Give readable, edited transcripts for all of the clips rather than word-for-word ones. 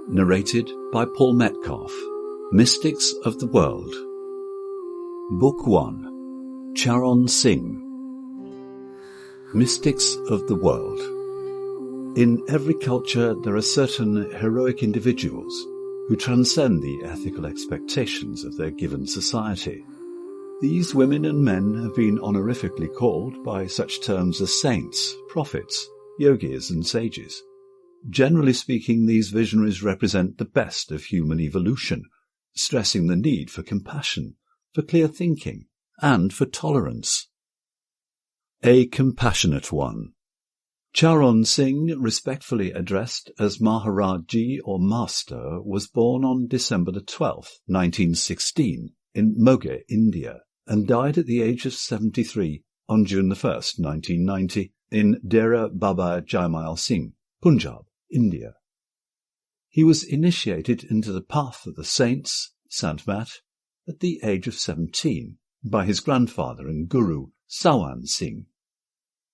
Narrated by Paul Metcalfe. Mystics of the World. Book 1. Charon Singh. Mystics of the World. In every culture there are certain heroic individuals who transcend the ethical expectations of their given society. These women and men have been honorifically called by such terms as saints, prophets, yogis and sages. Generally speaking, these visionaries represent the best of human evolution, stressing the need for compassion, for clear thinking, and for tolerance. A compassionate one. Charon Singh, respectfully addressed as Maharaji or Master, was born on December 12, 1916, in Moga, India, and died at the age of 73 on June 1, 1990, in Dera Baba Jaimal Singh, Punjab, India. He was initiated into the path of the saints, Sant Mat, at the age of 17 by his grandfather and guru, Sawan Singh.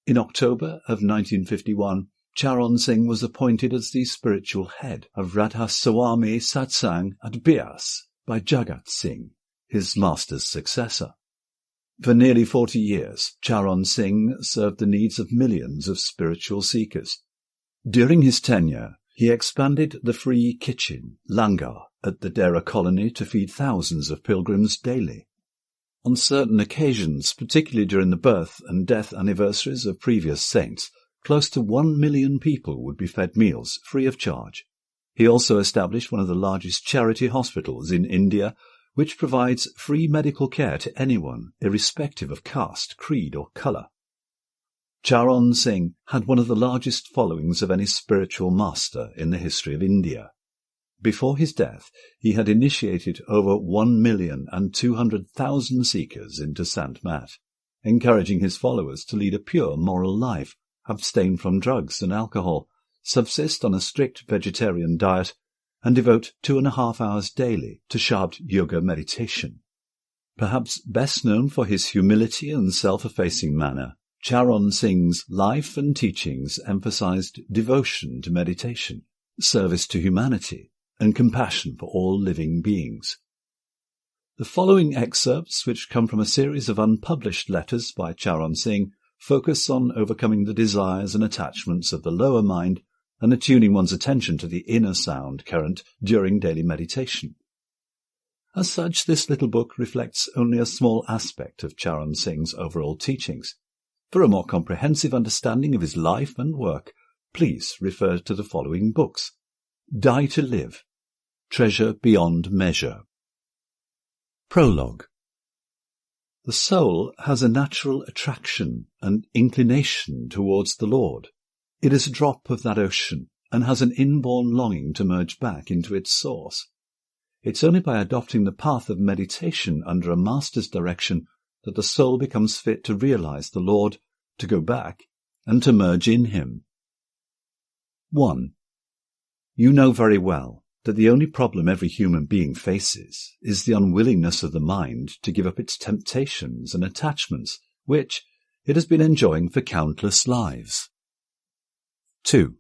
In October of 1951, Charon Singh was appointed as the spiritual head of Radha Swami Satsang at Bias by Jagat Singh, his master's successor. For nearly 40 years, Charon Singh served the needs of millions of spiritual seekers. During his tenure, he expanded the free kitchen, langar, at the Dera colony to feed thousands of pilgrims daily. On certain occasions, particularly during the birth and death anniversaries of previous saints, close to 1 million people would be fed meals free of charge. He also established one of the largest charity hospitals in India, which provides free medical care to anyone, irrespective of caste, creed or colour. Charon Singh had one of the largest followings of any spiritual master in the history of India. Before his death, he had initiated over 1,200,000 seekers into Sant Mat, encouraging his followers to lead a pure moral life, abstain from drugs and alcohol, subsist on a strict vegetarian diet, and devote 2.5 hours daily to Shabd yoga meditation. Perhaps best known for his humility and self-effacing manner, Charon Singh's life and teachings emphasized devotion to meditation, service to humanity, and compassion for all living beings. The following excerpts, which come from a series of unpublished letters by Charon Singh, focus on overcoming the desires and attachments of the lower mind and attuning one's attention to the inner sound current during daily meditation. As such, this little book reflects only a small aspect of Charon Singh's overall teachings. For a more comprehensive understanding of his life and work, please refer to the following books. Die to Live, Treasure Beyond Measure. Prologue. The soul has a natural attraction and inclination towards the Lord. It is a drop of that ocean and has an inborn longing to merge back into its source. It's only by adopting the path of meditation under a master's direction that the soul becomes fit to realize the Lord, to go back, and to merge in him. 1. You know very well that the only problem every human being faces is the unwillingness of the mind to give up its temptations and attachments, which it has been enjoying for countless lives. 2.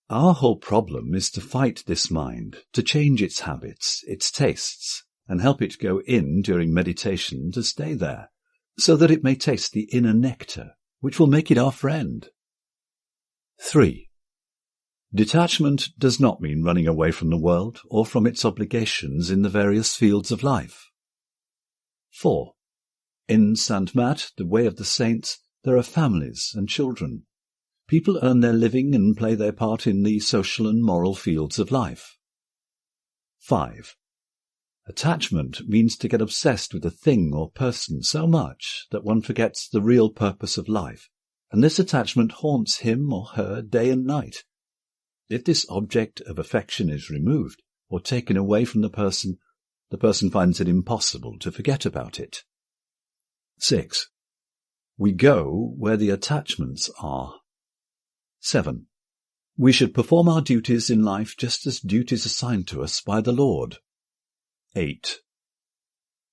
Our whole problem is to fight this mind, to change its habits, its tastes, and help it go in during meditation to stay there, so that it may taste the inner nectar, which will make it our friend. 3. Detachment does not mean running away from the world or from its obligations in the various fields of life. 4. In Sant Mat, the way of the saints, there are families and children. People earn their living and play their part in the social and moral fields of life. 5. Attachment means to get obsessed with a thing or person so much that one forgets the real purpose of life, and this attachment haunts him or her day and night. If this object of affection is removed or taken away from the person finds it impossible to forget about it. 6. We go where the attachments are. 7. We should perform our duties in life just as duties assigned to us by the Lord. 8.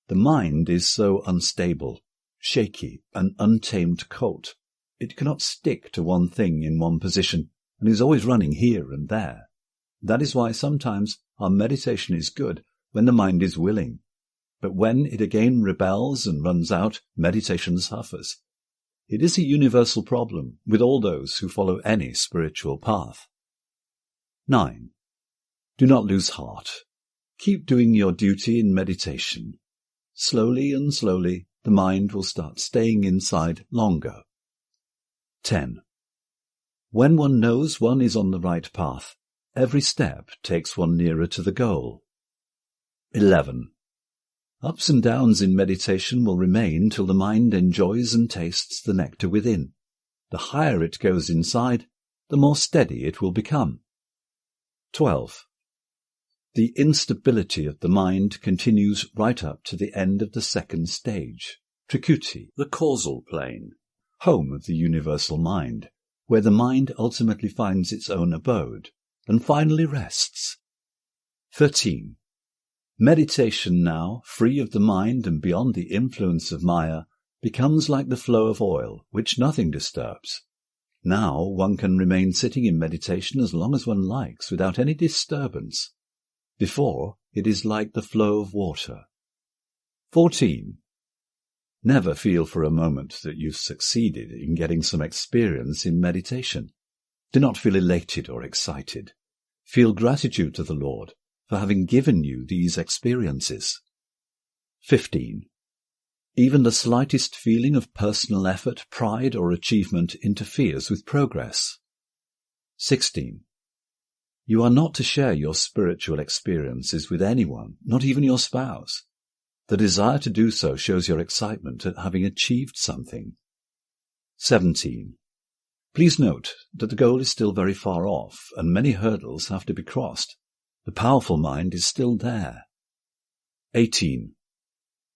The mind is so unstable, shaky, an untamed colt. It cannot stick to one thing in one position, and is always running here and there. That is why sometimes our meditation is good when the mind is willing, but when it again rebels and runs out, meditation suffers. It is a universal problem with all those who follow any spiritual path. 9. Do not lose heart. Keep doing your duty in meditation. Slowly and slowly, the mind will start staying inside longer. 10. When one knows one is on the right path, every step takes one nearer to the goal. 11. Ups and downs in meditation will remain till the mind enjoys and tastes the nectar within. The higher it goes inside, the more steady it will become. 12. The instability of the mind continues right up to the end of the second stage, Trikuti, the causal plane, home of the universal mind, where the mind ultimately finds its own abode, and finally rests. 13. Meditation now, free of the mind and beyond the influence of Maya, becomes like the flow of oil, which nothing disturbs. Now one can remain sitting in meditation as long as one likes, without any disturbance. Before, it is like the flow of water. 14. Never feel for a moment that you've succeeded in getting some experience in meditation. Do not feel elated or excited. Feel gratitude to the Lord for having given you these experiences. 15. Even the slightest feeling of personal effort, pride, or achievement interferes with progress. 16. You are not to share your spiritual experiences with anyone, not even your spouse. The desire to do so shows your excitement at having achieved something. 17. Please note that the goal is still very far off, and many hurdles have to be crossed. The powerful mind is still there. 18.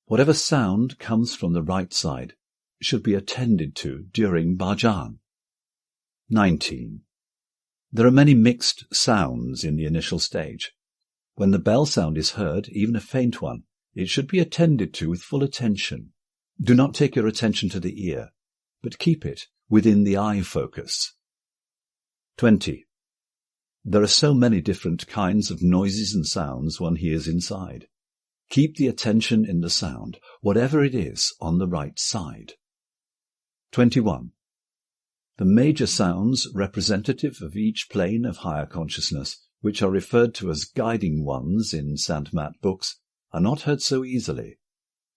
Whatever sound comes from the right side should be attended to during bhajan. 19. There are many mixed sounds in the initial stage. When the bell sound is heard, even a faint one, it should be attended to with full attention. Do not take your attention to the ear, but keep it within the eye focus. 20. There are so many different kinds of noises and sounds one hears inside. Keep the attention in the sound, whatever it is, on the right side. 21. The major sounds representative of each plane of higher consciousness, which are referred to as guiding ones in Saint Mat books, are not heard so easily.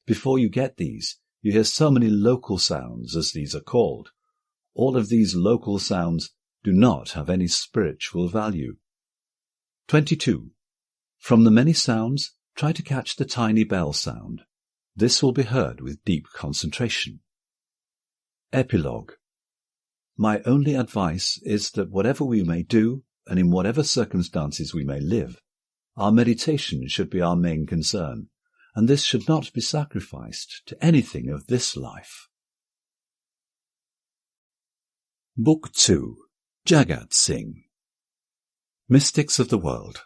Before you get these, you hear so many local sounds, as these are called. All of these local sounds do not have any spiritual value. 22. From the many sounds, try to catch the tiny bell sound. This will be heard with deep concentration. Epilogue. My only advice is that whatever we may do, and in whatever circumstances we may live, our meditation should be our main concern, and this should not be sacrificed to anything of this life. Book 2. Jagat Singh. Mystics of the World.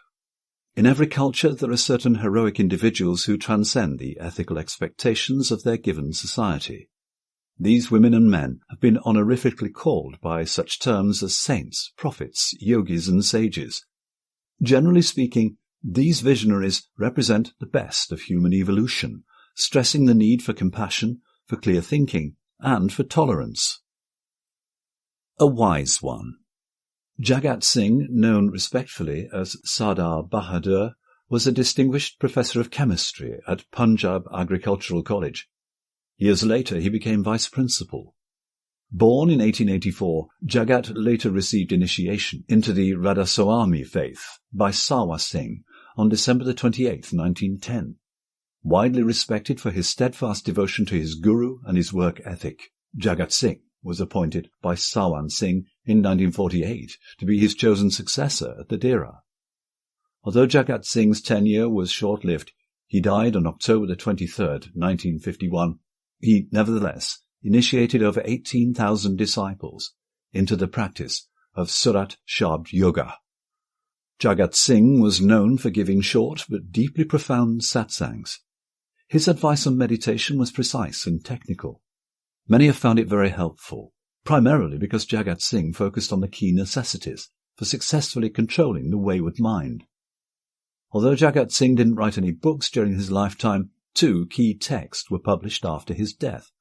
In every culture there are certain heroic individuals who transcend the ethical expectations of their given society. These women and men have been honorifically called by such terms as saints, prophets, yogis, and sages. Generally speaking, these visionaries represent the best of human evolution, stressing the need for compassion, for clear thinking, and for tolerance. A wise one. Jagat Singh, known respectfully as Sardar Bahadur, was a distinguished professor of chemistry at Punjab Agricultural College. Years later, he became vice principal. Born in 1884, Jagat later received initiation into the Radhaswami faith by Sawa Singh on December 28, 1910. Widely respected for his steadfast devotion to his guru and his work ethic, Jagat Singh was appointed by Sawan Singh in 1948 to be his chosen successor at the Dera. Although Jagat Singh's tenure was short-lived, he died on October 23, 1951. He, nevertheless, initiated over 18,000 disciples into the practice of Surat Shabd Yoga. Jagat Singh was known for giving short but deeply profound satsangs. His advice on meditation was precise and technical. Many have found it very helpful, primarily because Jagat Singh focused on the key necessities, for successfully controlling the wayward mind. Although Jagat Singh didn't write any books during his lifetime, 2 key texts were published after his death: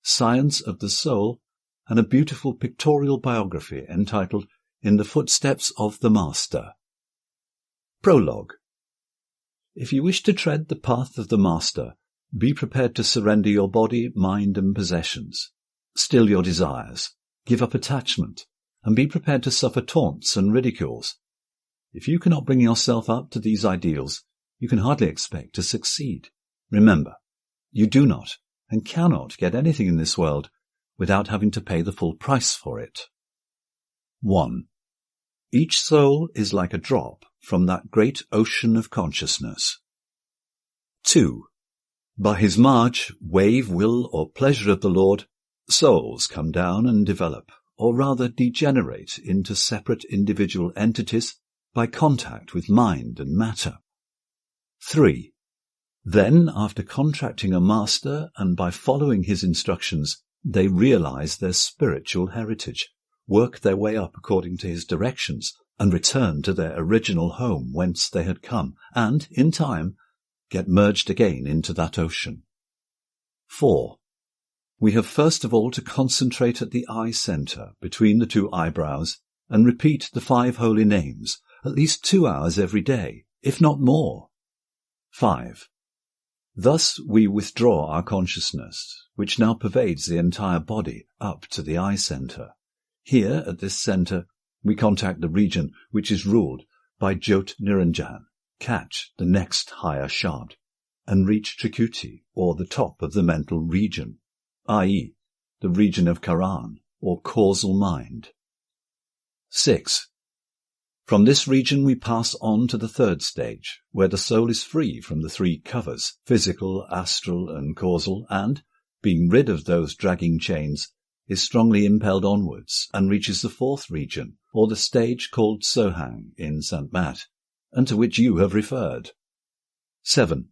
Science of the Soul and a beautiful pictorial biography entitled In the Footsteps of the Master. Prologue. If you wish to tread the path of the Master, be prepared to surrender your body, mind and possessions. Still your desires, give up attachment, and be prepared to suffer taunts and ridicules. If you cannot bring yourself up to these ideals, you can hardly expect to succeed. Remember, you do not and cannot get anything in this world without having to pay the full price for it. 1. Each soul is like a drop from that great ocean of consciousness. 2. By his march, wave, will, or pleasure of the Lord, souls come down and develop, or rather degenerate into separate individual entities by contact with mind and matter. 3. Then, after contracting a master and by following his instructions, they realize their spiritual heritage, work their way up according to his directions, and return to their original home whence they had come, and, in time, get merged again into that ocean. 4. We have first of all to concentrate at the eye center between the 2 eyebrows and repeat the 5 holy names at least 2 hours every day, if not more. 5. Thus we withdraw our consciousness, which now pervades the entire body, up to the eye center. Here, at this center, we contact the region which is ruled by Jyot Niranjan, catch the next higher shabd, and reach Trikuti, or the top of the mental region, i.e., the region of Karan, or causal mind. 6. From this region we pass on to the 3rd stage, where the soul is free from the 3 covers, physical, astral, and causal, and, being rid of those dragging chains, is strongly impelled onwards and reaches the 4th region, or the stage called Sohang in St. Mat, and to which you have referred. 7.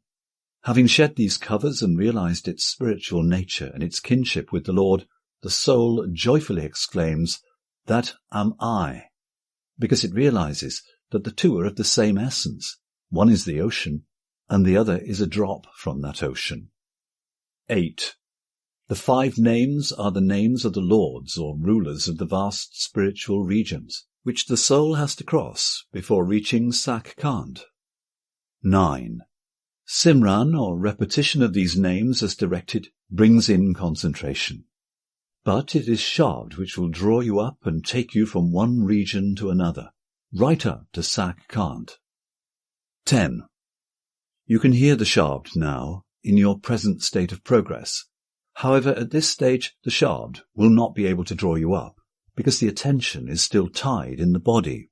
Having shed these covers and realized its spiritual nature and its kinship with the Lord, the soul joyfully exclaims, "That am I," because it realizes that the 2 are of the same essence. One is the ocean, and the other is a drop from that ocean. 8. The 5 names are the names of the lords or rulers of the vast spiritual regions, which the soul has to cross before reaching Sakhkhand. 9. Simran, or repetition of these names as directed, brings in concentration. But it is shabd which will draw you up and take you from one region to another, right up to Sakhkhand. 10. You can hear the shabd now, in your present state of progress. However, at this stage, the shabd will not be able to draw you up, because the attention is still tied in the body.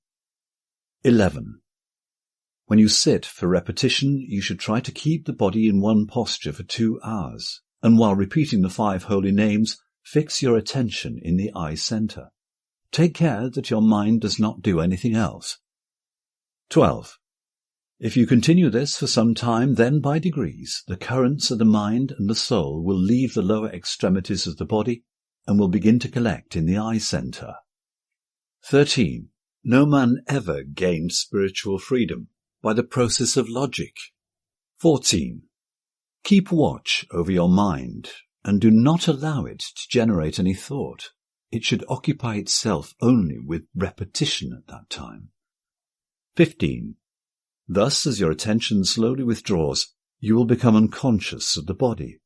11. When you sit for repetition, you should try to keep the body in one posture for 2 hours, and while repeating the 5 holy names, fix your attention in the eye center. Take care that your mind does not do anything else. 12. If you continue this for some time, then by degrees the currents of the mind and the soul will leave the lower extremities of the body and will begin to collect in the eye center. 13. No man ever gained spiritual freedom by the process of logic. 14. Keep watch over your mind and do not allow it to generate any thought. It should occupy itself only with repetition at that time. 15. Thus, as your attention slowly withdraws, you will become unconscious of the body.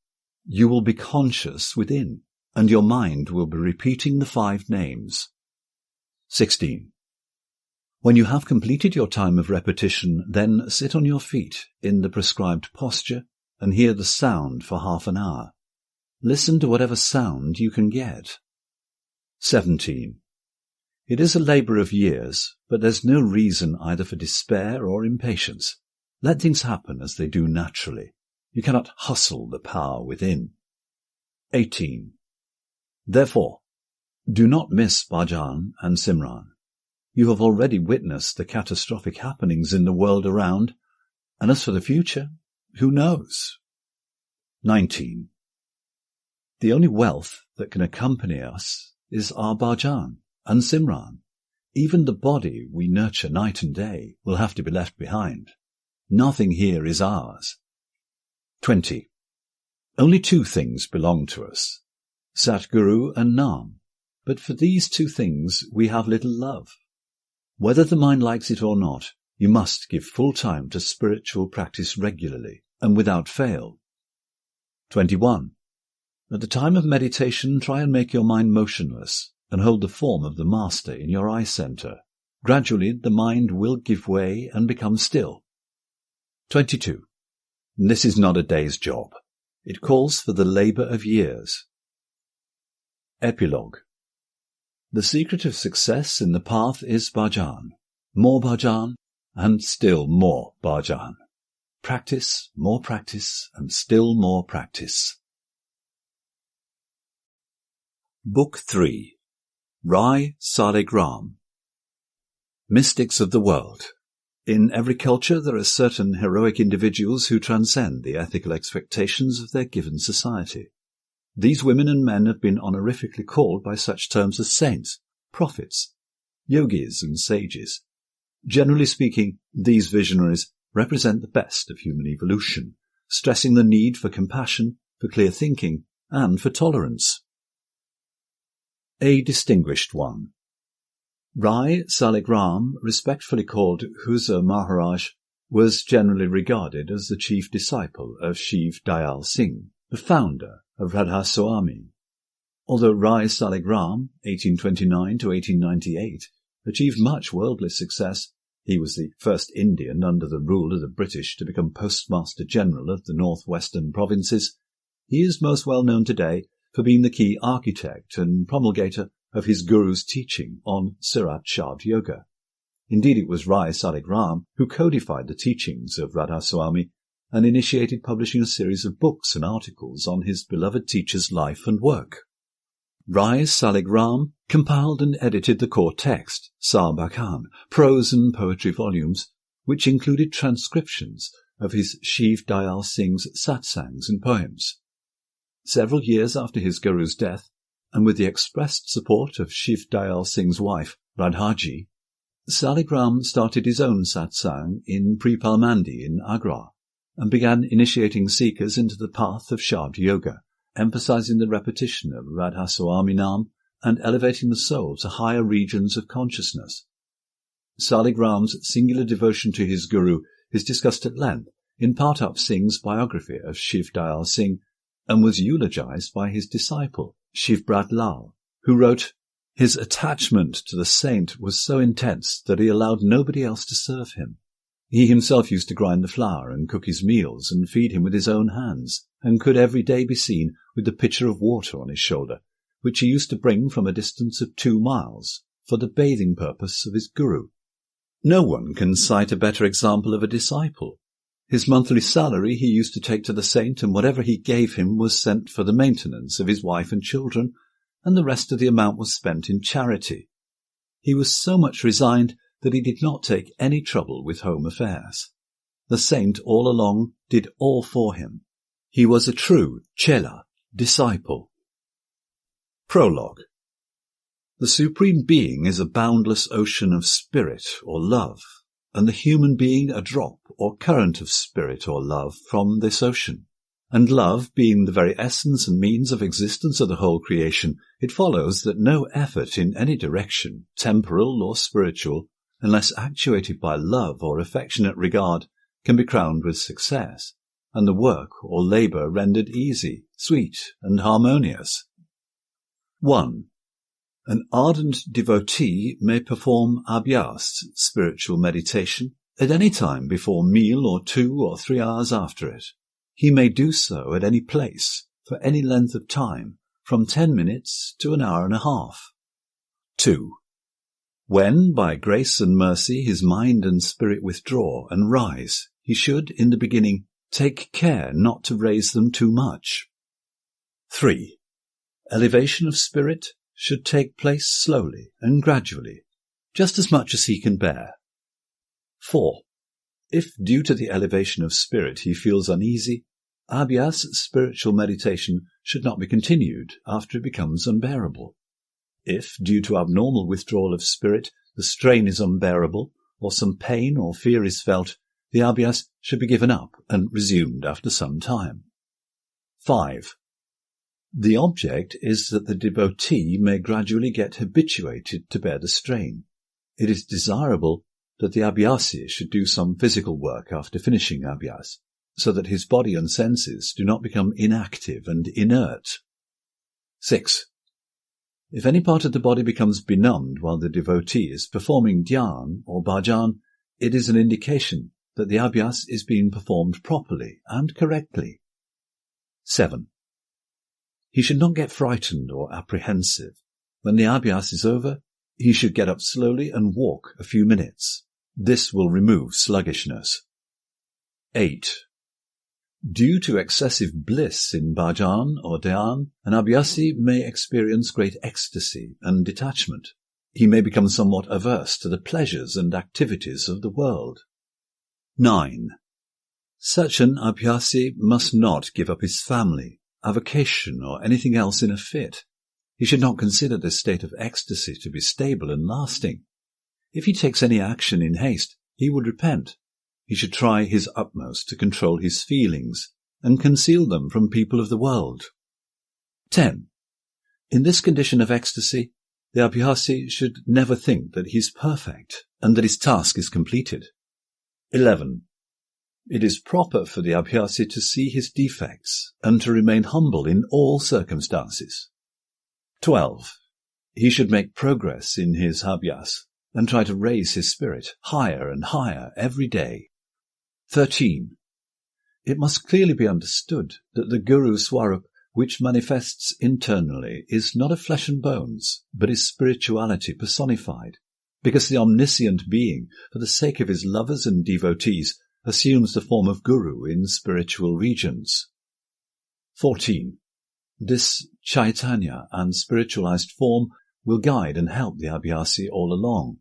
You will be conscious within, and your mind will be repeating the 5 names. 16. When you have completed your time of repetition, then sit on your feet in the prescribed posture and hear the sound for half an hour. Listen to whatever sound you can get. 17. It is a labour of years, but there's no reason either for despair or impatience. Let things happen as they do naturally. You cannot hustle the power within. 18. Therefore, do not miss Bhajan and Simran. You have already witnessed the catastrophic happenings in the world around, and as for the future, who knows? 19. The only wealth that can accompany us is our Bhajan and Simran. Even the body we nurture night and day will have to be left behind. Nothing here is ours. 20. Only two things belong to us, Satguru and Nam, but for these two things we have little love. Whether the mind likes it or not, you must give full time to spiritual practice regularly and without fail. 21. At the time of meditation, try and make your mind motionless and hold the form of the Master in your eye center. Gradually, the mind will give way and become still. 22. This is not a day's job. It calls for the labor of years. Epilogue. The secret of success in the path is bhajan, more bhajan, and still more bhajan. Practice, more practice, and still more practice. Book 3. Rai Saligram. Mystics of the World. In every culture there are certain heroic individuals who transcend the ethical expectations of their given society. These women and men have been honorifically called by such terms as saints, prophets, yogis and sages. Generally speaking, these visionaries represent the best of human evolution, stressing the need for compassion, for clear thinking, and for tolerance. A distinguished one. Rai Saligram, respectfully called Huza Maharaj, was generally regarded as the chief disciple of Shiv Dayal Singh, the founder of Radha Swami. Although Rai Saligram, 1829 to 1898, achieved much worldly success, he was the first Indian under the rule of the British to become Postmaster General of the northwestern provinces. He is most well known today for being the key architect and promulgator of his guru's teaching on Sirat Shabd Yoga. Indeed, it was Rai Saligram who codified the teachings of Radha Swami and initiated publishing a series of books and articles on his beloved teacher's life and work. Rai Saligram compiled and edited the core text, Sarbakan, prose and poetry volumes, which included transcriptions of his Shiv Dayal Singh's satsangs and poems. Several years after his guru's death, and with the expressed support of Shiv Dayal Singh's wife, Radhaji, Saligram started his own satsang in Pripalmandi in Agra, and began initiating seekers into the path of Shabd Yoga, emphasizing the repetition of Radha Swami Nam and elevating the soul to higher regions of consciousness. Saligram's singular devotion to his guru is discussed at length in Partap Singh's biography of Shiv Dayal Singh, and was eulogized by his disciple, Shivbrat Lal, who wrote, "His attachment to the saint was so intense that he allowed nobody else to serve him. He himself used to grind the flour and cook his meals and feed him with his own hands, and could every day be seen with the pitcher of water on his shoulder, which he used to bring from a distance of 2 miles for the bathing purpose of his guru. No one can cite a better example of a disciple. His monthly salary he used to take to the saint, and whatever he gave him was sent for the maintenance of his wife and children, and the rest of the amount was spent in charity. He was so much resigned that he did not take any trouble with home affairs. The saint all along did all for him. He was a true chela, disciple." Prologue. The Supreme Being is a boundless ocean of spirit or love, and the human being a drop or current of spirit or love from this ocean. And love being the very essence and means of existence of the whole creation, it follows that no effort in any direction, temporal or spiritual, unless actuated by love or affectionate regard, can be crowned with success, and the work or labour rendered easy, sweet, and harmonious. 1. An ardent devotee may perform abhyas, spiritual meditation, at any time before meal or 2 or 3 hours after it. He may do so at any place, for any length of time, from 10 minutes to an hour and a half. 2. When, by grace and mercy, his mind and spirit withdraw and rise, he should, in the beginning, take care not to raise them too much. 3. Elevation of spirit should take place slowly and gradually, just as much as he can bear. 4. If, due to the elevation of spirit, he feels uneasy, abhyas, spiritual meditation, should not be continued after it becomes unbearable. If, due to abnormal withdrawal of spirit, the strain is unbearable, or some pain or fear is felt, the abhyas should be given up and resumed after some time. 5. The object is that the devotee may gradually get habituated to bear the strain. It is desirable that the abhyasi should do some physical work after finishing abhyas, so that his body and senses do not become inactive and inert. 6. If any part of the body becomes benumbed while the devotee is performing dhyan or bhajan, it is an indication that the abhyas is being performed properly and correctly. 7. He should not get frightened or apprehensive. When the abhyas is over, he should get up slowly and walk a few minutes. This will remove sluggishness. 8. Due to excessive bliss in bhajan or dhyan, an abhyasi may experience great ecstasy and detachment. He may become somewhat averse to the pleasures and activities of the world. 9. Such an abhyasi must not give up his family, avocation, or anything else in a fit. He should not consider this state of ecstasy to be stable and lasting. If he takes any action in haste, he would repent. He should try his utmost to control his feelings and conceal them from people of the world. 10. In this condition of ecstasy, the abhyasi should never think that he is perfect and that his task is completed. 11. It is proper for the abhyasi to see his defects and to remain humble in all circumstances. 12. He should make progress in his abhyas and try to raise his spirit higher and higher every day. 13. It must clearly be understood that the Guru Swarup, which manifests internally, is not of flesh and bones, but is spirituality personified, because the omniscient being, for the sake of his lovers and devotees, assumes the form of Guru in spiritual regions. 14. This Chaitanya and spiritualized form will guide and help the abhyasi all along.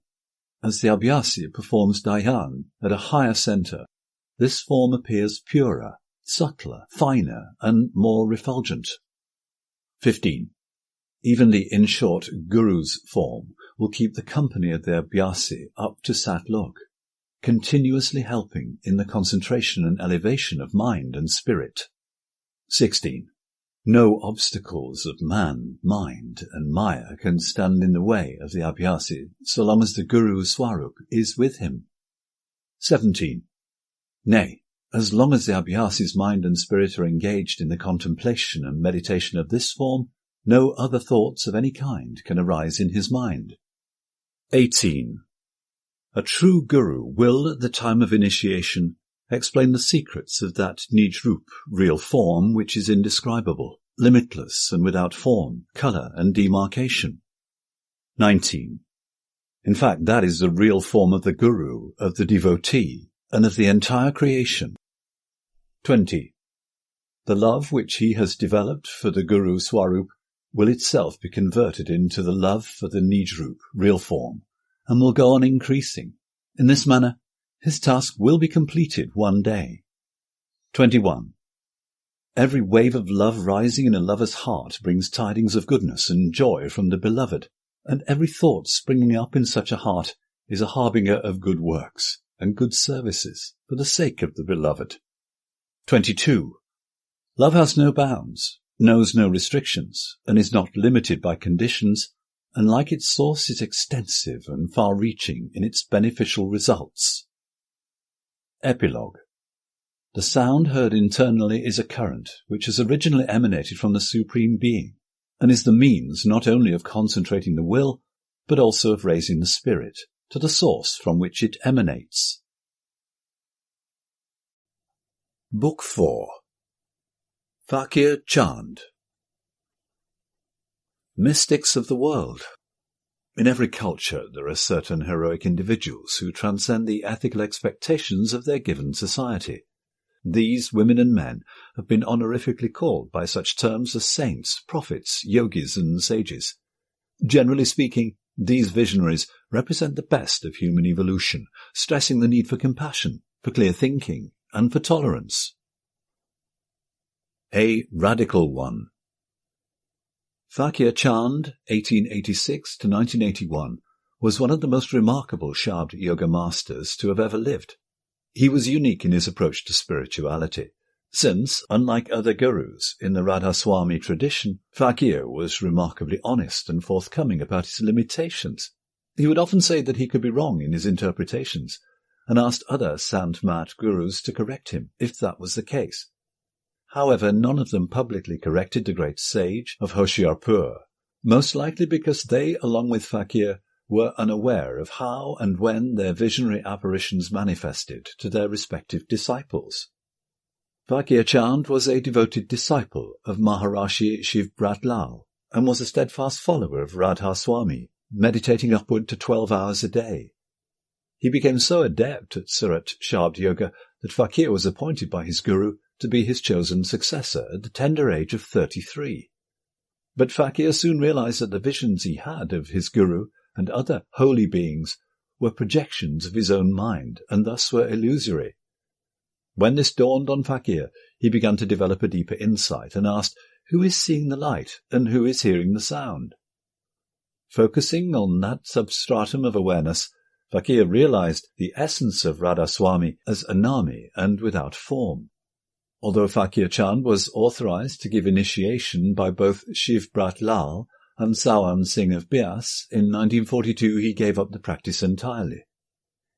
As the abhyasi performs dhyan at a higher center, this form appears purer, subtler, finer, and more refulgent. 15. Even the, in short, Guru's form will keep the company of the abhyasi up to satlok, continuously helping in the concentration and elevation of mind and spirit. 16. No obstacles of man, mind, and maya can stand in the way of the abhyasi so long as the Guru Swarup is with him. 17. Nay, as long as the abhyasi's mind and spirit are engaged in the contemplation and meditation of this form, no other thoughts of any kind can arise in his mind. 18. A true Guru will, at the time of initiation, explain the secrets of that Nijrup, real form, which is indescribable, limitless, and without form, colour, and demarcation. 19. In fact, that is the real form of the Guru, of the devotee, and of the entire creation. 20. The love which he has developed for the Guru Swarup will itself be converted into the love for the Nijrup, real form, and will go on increasing. In this manner, his task will be completed one day. 21. Every wave of love rising in a lover's heart brings tidings of goodness and joy from the beloved, and every thought springing up in such a heart is a harbinger of good works and good services for the sake of the beloved. 22. Love has no bounds, knows no restrictions, and is not limited by conditions, and like its source is extensive and far-reaching in its beneficial results. Epilogue. The sound heard internally is a current which has originally emanated from the Supreme Being, and is the means not only of concentrating the will, but also of raising the spirit to the source from which it emanates. Book 4. Fakir Chand. Mystics of the world. In every culture there are certain heroic individuals who transcend the ethical expectations of their given society. These women and men have been honorifically called by such terms as saints, prophets, yogis, and sages. Generally speaking, these visionaries represent the best of human evolution, stressing the need for compassion, for clear thinking, and for tolerance. A radical one. Fakir Chand, 1886 to 1981, was one of the most remarkable Shabd Yoga masters to have ever lived. He was unique in his approach to spirituality, since, unlike other gurus in the Radhaswami tradition, Fakir was remarkably honest and forthcoming about his limitations. He would often say that he could be wrong in his interpretations, and asked other Sant Mat gurus to correct him, if that was the case. However, none of them publicly corrected the great sage of Hoshiarpur, most likely because they, along with Fakir, were unaware of how and when their visionary apparitions manifested to their respective disciples. Fakir Chand was a devoted disciple of Maharishi Shivbrat Lal, and was a steadfast follower of Radhaswami, meditating upward to 12 hours a day. He became so adept at Surat Shabd Yoga that Fakir was appointed by his guru to be his chosen successor at the tender age of 33. But Fakir soon realized that the visions he had of his guru and other holy beings were projections of his own mind, and thus were illusory. When this dawned on Fakir, he began to develop a deeper insight and asked, who is seeing the light and who is hearing the sound? Focusing on that substratum of awareness, Fakir realized the essence of Radhaswami as Anami and without form. Although Fakir Chand was authorized to give initiation by both Shivbrat Lal and Sawan Singh of Bias, in 1942 he gave up the practice entirely.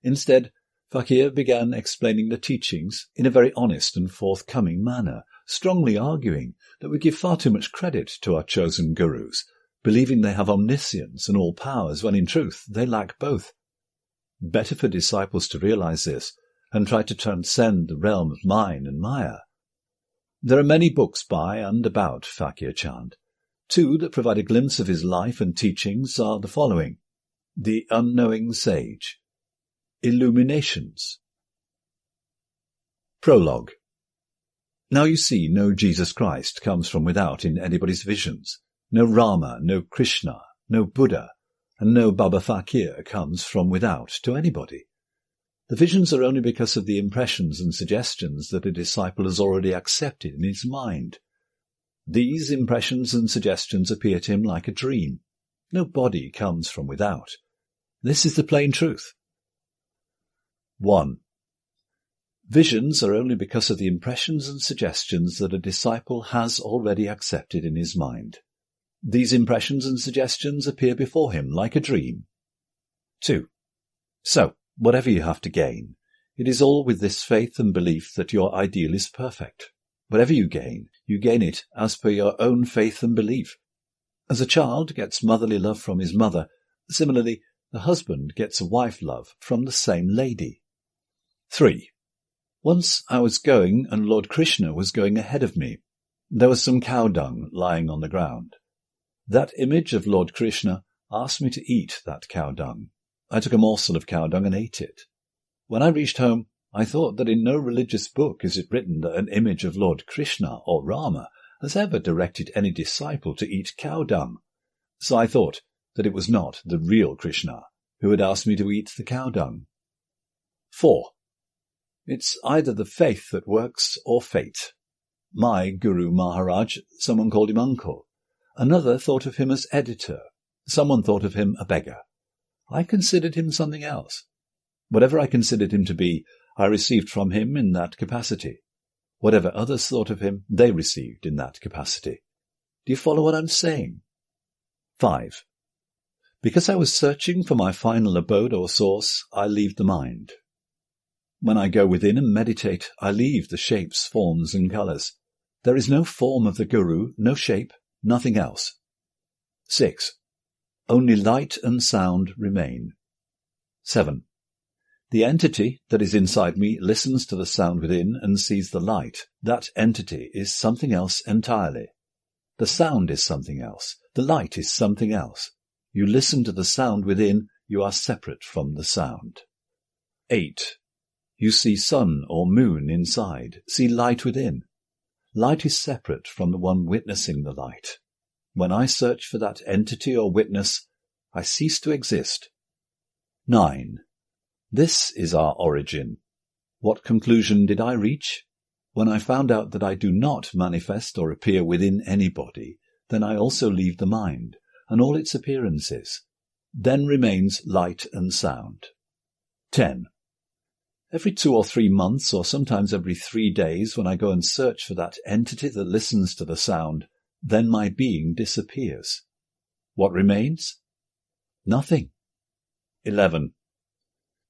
Instead, Fakir began explaining the teachings in a very honest and forthcoming manner, strongly arguing that we give far too much credit to our chosen gurus, believing they have omniscience and all powers when in truth they lack both. Better for disciples to realize this and try to transcend the realm of mine and Maya. There are many books by and about Fakir Chand. Two that provide a glimpse of his life and teachings are the following: The Unknowing Sage, Illuminations. Prologue. Now you see, no Jesus Christ comes from without in anybody's visions. No Rama, no Krishna, no Buddha, and no Baba Fakir comes from without to anybody. The visions are only because of the impressions and suggestions that a disciple has already accepted in his mind. These impressions and suggestions appear to him like a dream. No body comes from without. This is the plain truth. 1. Visions are only because of the impressions and suggestions that a disciple has already accepted in his mind. These impressions and suggestions appear before him like a dream. 2. So, whatever you have to gain, it is all with this faith and belief that your ideal is perfect. Whatever you gain it as per your own faith and belief. As a child gets motherly love from his mother, similarly, the husband gets wife love from the same lady. 3. Once I was going, and Lord Krishna was going ahead of me. There was some cow dung lying on the ground. That image of Lord Krishna asked me to eat that cow dung. I took a morsel of cow dung and ate it. When I reached home, I thought that in no religious book is it written that an image of Lord Krishna or Rama has ever directed any disciple to eat cow dung. So I thought that it was not the real Krishna who had asked me to eat the cow dung. 4. It's either the faith that works or fate. My Guru Maharaj, someone called him uncle. Another thought of him as editor. Someone thought of him a beggar. I considered him something else. Whatever I considered him to be, I received from him in that capacity. Whatever others thought of him, they received in that capacity. Do you follow what I'm saying? 5. Because I was searching for my final abode or source, I leave the mind. When I go within and meditate, I leave the shapes, forms, and colours. There is no form of the Guru, no shape, nothing else. 6. Only light and sound remain. 7. The entity that is inside me listens to the sound within and sees the light. That entity is something else entirely. The sound is something else. The light is something else. You listen to the sound within, you are separate from the sound. 8. You see sun or moon inside, see light within. Light is separate from the one witnessing the light. When I search for that entity or witness, I cease to exist. 9. This is our origin. What conclusion did I reach? When I found out that I do not manifest or appear within anybody, then I also leave the mind and all its appearances. Then remains light and sound. 10. Every 2 or 3 months, or sometimes every 3 days, when I go and search for that entity that listens to the sound, then my being disappears. What remains? Nothing. 11.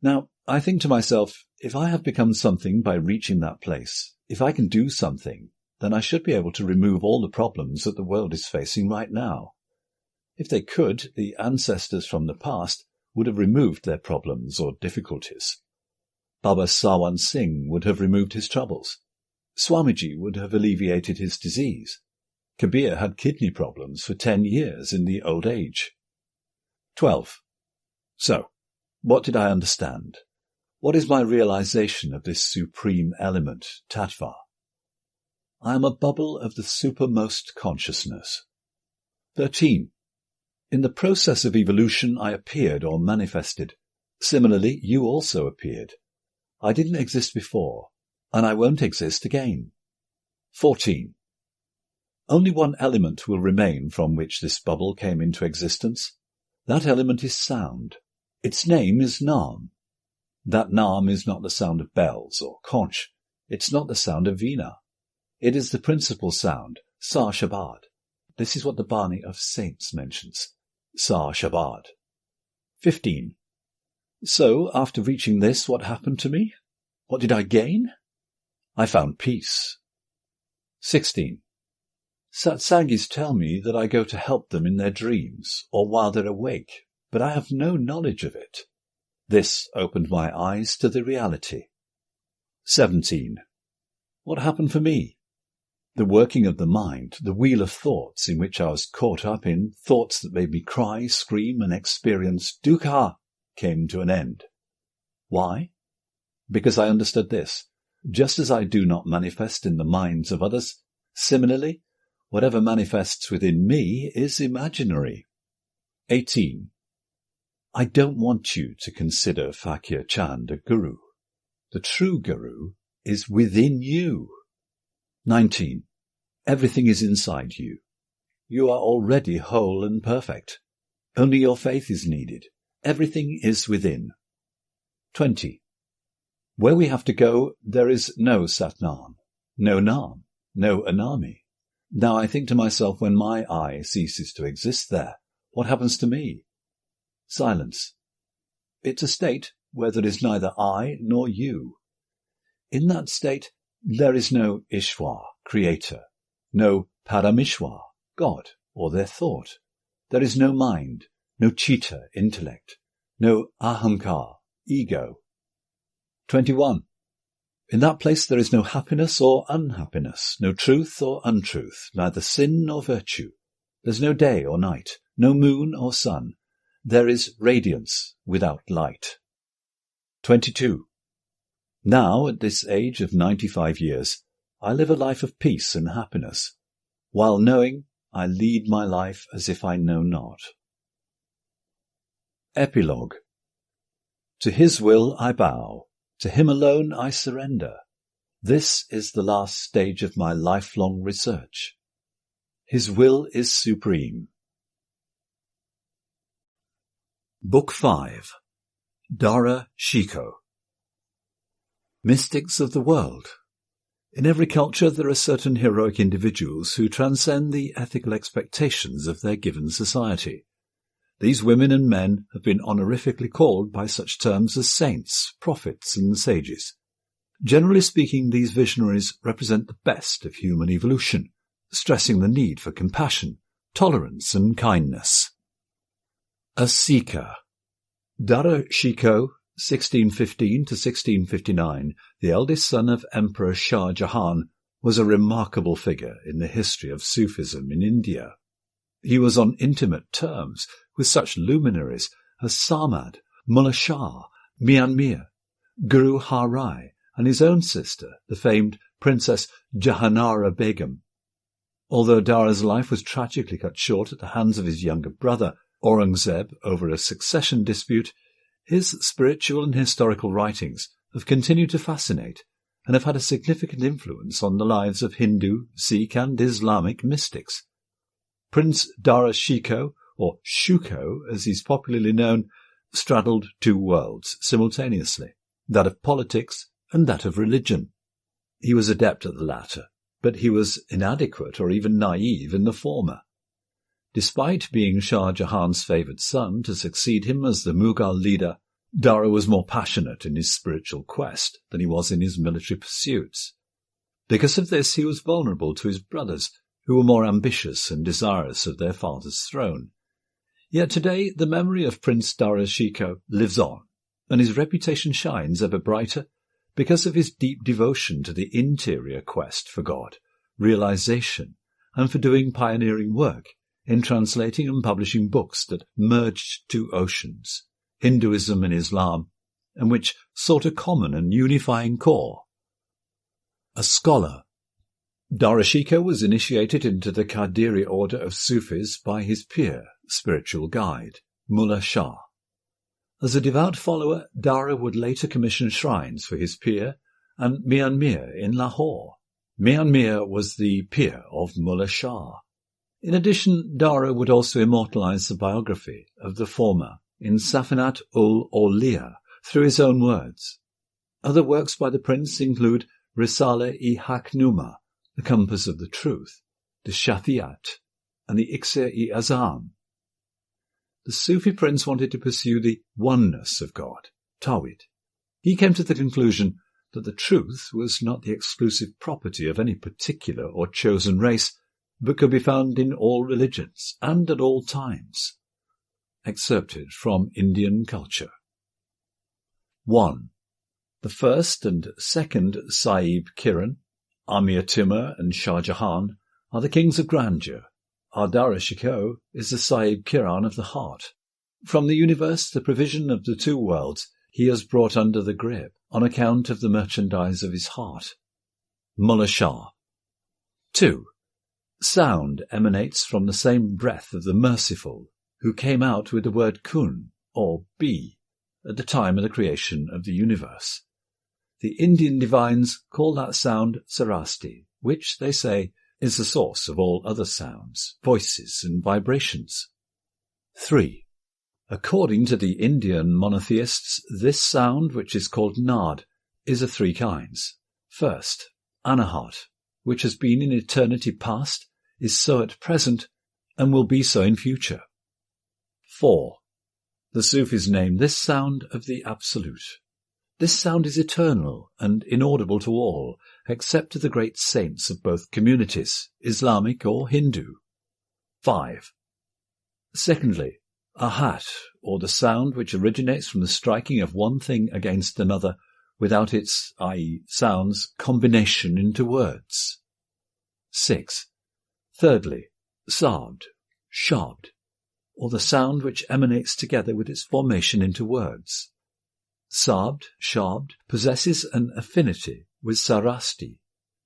Now, I think to myself, if I have become something by reaching that place, if I can do something, then I should be able to remove all the problems that the world is facing right now. If they could, the ancestors from the past would have removed their problems or difficulties. Baba Sawan Singh would have removed his troubles. Swamiji would have alleviated his disease. Kabir had kidney problems for 10 years in the old age. 12. So, what did I understand? What is my realization of this supreme element, tattva? I am a bubble of the supermost consciousness. 13. In the process of evolution, I appeared or manifested. Similarly, you also appeared. I didn't exist before, and I won't exist again. 14. Only one element will remain from which this bubble came into existence. That element is sound. Its name is Naam. That Naam is not the sound of bells or conch. It's not the sound of Veena. It is the principal sound, Sa Shabad. This is what the Bani of Saints mentions, Sa Shabad. 15. So, after reaching this, what happened to me? What did I gain? I found peace. 16. Satsangis tell me that I go to help them in their dreams, or while they're awake, but I have no knowledge of it. This opened my eyes to the reality. 17. What happened for me? The working of the mind, the wheel of thoughts in which I was caught up in, thoughts that made me cry, scream, and experience dukkha, came to an end. Why? Because I understood this. Just as I do not manifest in the minds of others, similarly, whatever manifests within me is imaginary. 18. I don't want you to consider Fakir Chand a guru. The true guru is within you. 19. Everything is inside you. You are already whole and perfect. Only your faith is needed. Everything is within. 20. Where we have to go, there is no Satnam, no Nam, no Anami. Now I think to myself, when my I ceases to exist there, what happens to me? Silence. It's a state where there is neither I nor you. In that state, there is no Ishwar, creator, no Paramishwar, God, or their thought. There is no mind, no chitta, intellect, no ahamkar, ego. 21. In that place there is no happiness or unhappiness, no truth or untruth, neither sin nor virtue. There's no day or night, no moon or sun. There is radiance without light. 22. Now, at this age of 95 years, I live a life of peace and happiness, while knowing I lead my life as if I know not. Epilogue. To his will I bow. To him alone I surrender. This is the last stage of my lifelong research. His will is supreme. Book 5. Dara Shiko. Mystics of the world. In every culture there are certain heroic individuals who transcend the ethical expectations of their given society. These women and men have been honorifically called by such terms as saints, prophets, and sages. Generally speaking, these visionaries represent the best of human evolution, stressing the need for compassion, tolerance, and kindness. A seeker. Dara Shikoh, 1615 to 1659, the eldest son of Emperor Shah Jahan, was a remarkable figure in the history of Sufism in India. He was on intimate terms with such luminaries as Samad, Mullah Shah, Mian Mir, Guru Har Rai, and his own sister, the famed Princess Jahanara Begum. Although Dara's life was tragically cut short at the hands of his younger brother, Aurangzeb, over a succession dispute, his spiritual and historical writings have continued to fascinate and have had a significant influence on the lives of Hindu, Sikh, and Islamic mystics. Prince Dara Shikoh or Shuko as he's popularly known, straddled two worlds simultaneously, that of politics and that of religion. He was adept at the latter, but he was inadequate or even naive in the former. Despite being Shah Jahan's favoured son to succeed him as the Mughal leader, Dara was more passionate in his spiritual quest than he was in his military pursuits. Because of this, he was vulnerable to his brothers, who were more ambitious and desirous of their father's throne. Yet today the memory of Prince Dara Shikoh lives on, and his reputation shines ever brighter because of his deep devotion to the interior quest for God, realization, and for doing pioneering work in translating and publishing books that merged two oceans, Hinduism and Islam, and which sought a common and unifying core. A scholar. Dara Shikoh was initiated into the Qadiri order of Sufis by his peer, spiritual guide, Mullah Shah. As a devout follower, Dara would later commission shrines for his peer and Mian Mir in Lahore. Mian Mir was the peer of Mullah Shah. In addition, Dara would also immortalize the biography of the former in Safinat ul-Awliya through his own words. Other works by the prince include Risale-i-Haq-Numa, the Compass of the Truth, the Shafiat, and the Iksir-i-Azam. The Sufi prince wanted to pursue the oneness of God, Tawhid. He came to the conclusion that the truth was not the exclusive property of any particular or chosen race, but could be found in all religions and at all times. Excerpted from Indian Culture. 1. The first and second Sahib Kiran, Amir Timur and Shah Jahan, are the kings of grandeur. Our Dara Shikoh is the Sahib Kiran of the heart. From the universe, the provision of the two worlds, he has brought under the grip on account of the merchandise of his heart. Mullah Shah. 2. Sound emanates from the same breath of the merciful, who came out with the word kun, or be, at the time of the creation of the universe. The Indian divines call that sound Sarasti, which, they say, is the source of all other sounds, voices, and vibrations. 3. According to the Indian monotheists, this sound, which is called Nad, is of three kinds. First, Anahat, which has been in eternity past, is so at present, and will be so in future. 4. The Sufis name this sound of the Absolute. This sound is eternal and inaudible to all, except to the great saints of both communities, Islamic or Hindu. 5. Secondly, Ahat, or the sound which originates from the striking of one thing against another without its, i.e., sounds, combination into words. 6. Thirdly, Sabd, Shabd, or the sound which emanates together with its formation into words. Sabd, Shabd, possesses an affinity with Sarasti,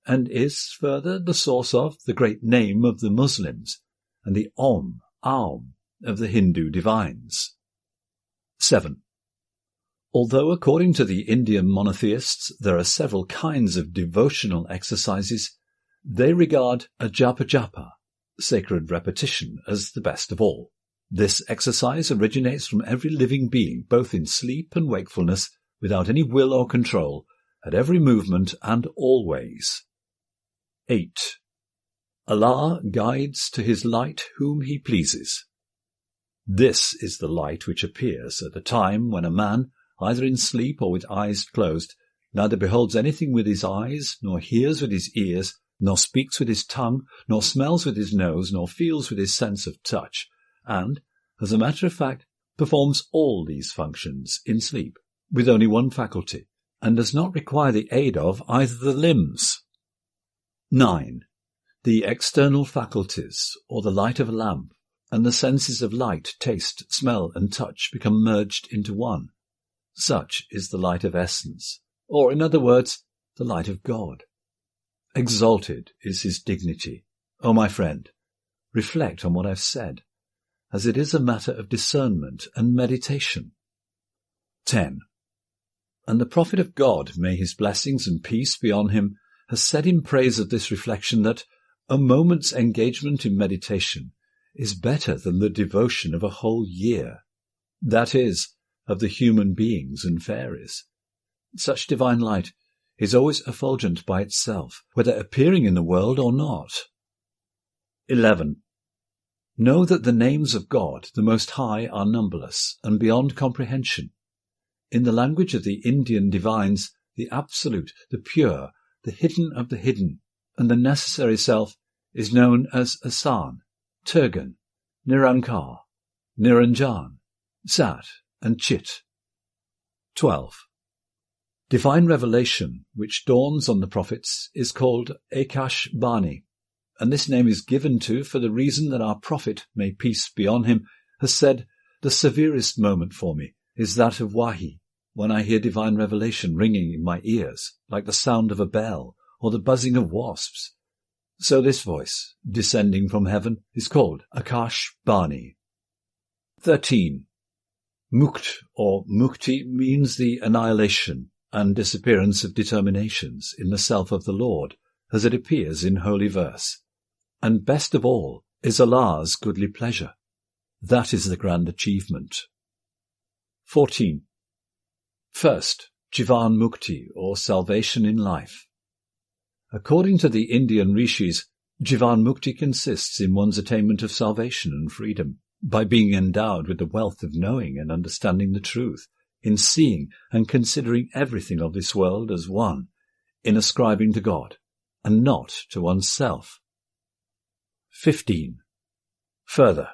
and is further the source of the great name of the Muslims, and the Om, Aum, of the Hindu divines. 7. Although according to the Indian monotheists there are several kinds of devotional exercises, they regard a japa, sacred repetition, as the best of all. This exercise originates from every living being, both in sleep and wakefulness, without any will or control, at every movement and always. 8. Allah guides to his light whom he pleases. This is the light which appears at the time when a man, either in sleep or with eyes closed, neither beholds anything with his eyes, nor hears with his ears, nor speaks with his tongue, nor smells with his nose, nor feels with his sense of touch, and, as a matter of fact, performs all these functions in sleep, with only one faculty, and does not require the aid of either the limbs. 9. The external faculties, or the light of a lamp, and the senses of light, taste, smell, and touch become merged into one. Such is the light of essence, or, in other words, the light of God. Exalted is his dignity. O my friend, reflect on what I've said, as it is a matter of discernment and meditation. 10. And the Prophet of God, may his blessings and peace be on him, has said in praise of this reflection that a moment's engagement in meditation is better than the devotion of a whole year, that is, of the human beings and fairies. Such divine light is always effulgent by itself, whether appearing in the world or not. 11. Know that the names of God, the Most High, are numberless and beyond comprehension. In the language of the Indian divines, the absolute, the pure, the hidden of the hidden, and the necessary self is known as Asan, Turgan, Nirankar, Niranjan, Sat, and Chit. 12. Divine revelation, which dawns on the prophets, is called Akash Bani, and this name is given to for the reason that our prophet, may peace be on him, has said, "The severest moment for me is that of Wahi, when I hear divine revelation ringing in my ears, like the sound of a bell or the buzzing of wasps." So this voice, descending from heaven, is called Akash Bani. 13. Mukt or Mukti means the annihilation and disappearance of determinations in the self of the Lord, as it appears in holy verse. And best of all is Allah's goodly pleasure. That is the grand achievement. 14. First, Jivan Mukti, or salvation in life. According to the Indian rishis, Jivan Mukti consists in one's attainment of salvation and freedom, by being endowed with the wealth of knowing and understanding the truth, in seeing and considering everything of this world as one, in ascribing to God, and not to oneself. 15. Further,